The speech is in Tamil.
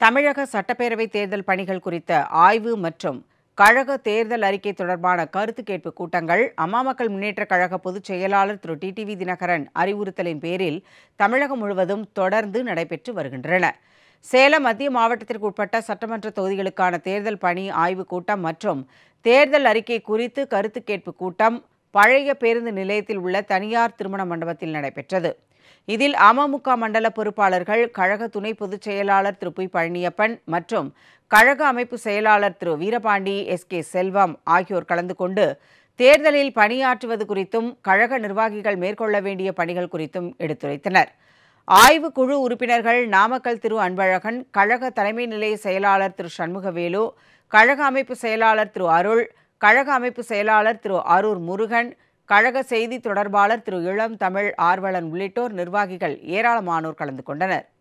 தமிழக சட்டப்பேரவை தேர்தல் பணிகள் குறித்த ஆய்வு மற்றும் கழக தேர்தல் அறிக்கை தொடர்பான கருத்து கேட்பு கூட்டங்கள் அம்மா முன்னேற்றக் கழக பொதுச் செயலாளர் திரு டிடிவி தினகரன் அறிவுறுத்தலின் பேரில் தமிழகம் முழுவதும் தொடர்ந்து நடைபெற்று வருகின்றன. சேலம் மத்திய மாவட்டத்திற்கு உட்பட்ட சட்டமன்ற தொகுதிகளுக்கான தேர்தல் பணி ஆய்வுக் கூட்டம் மற்றும் தேர்தல் அறிக்கை குறித்து கருத்து கேட்பு கூட்டம் பழைய பேருந்து நிலையத்தில் உள்ள தனியார் திருமண மண்டபத்தில் நடைபெற்றது. இதில் அமமுக மண்டல பொறுப்பாளர்கள், கழக துணை பொதுச் செயலாளர் திரு பி. பழனியப்பன் மற்றும் கழக அமைப்பு செயலாளர் திரு வீரபாண்டி, எஸ்.கே. செல்வம் ஆகியோர் கலந்து கொண்டு தேர்தலில் பணியாற்றுவது குறித்தும் கழக நிர்வாகிகள் மேற்கொள்ள வேண்டிய பணிகள் குறித்தும் எடுத்துரைத்தனர். ஆய்வுக்குழு உறுப்பினர்கள் நாமக்கல் திரு அன்பழகன், கழக தலைமை நிலைய செயலாளர் திரு சண்முகவேலு, கழக அமைப்பு செயலாளர் திரு அருள், கழக அமைப்பு செயலாளர் திரு அரூர் முருகன், கழக செய்தி தொடர்பாளர் திரு இளம் தமிழ் ஆர்வலன் உள்ளிட்டோர் நிர்வாகிகள் ஏராளமானோர் கலந்து கொண்டனர்.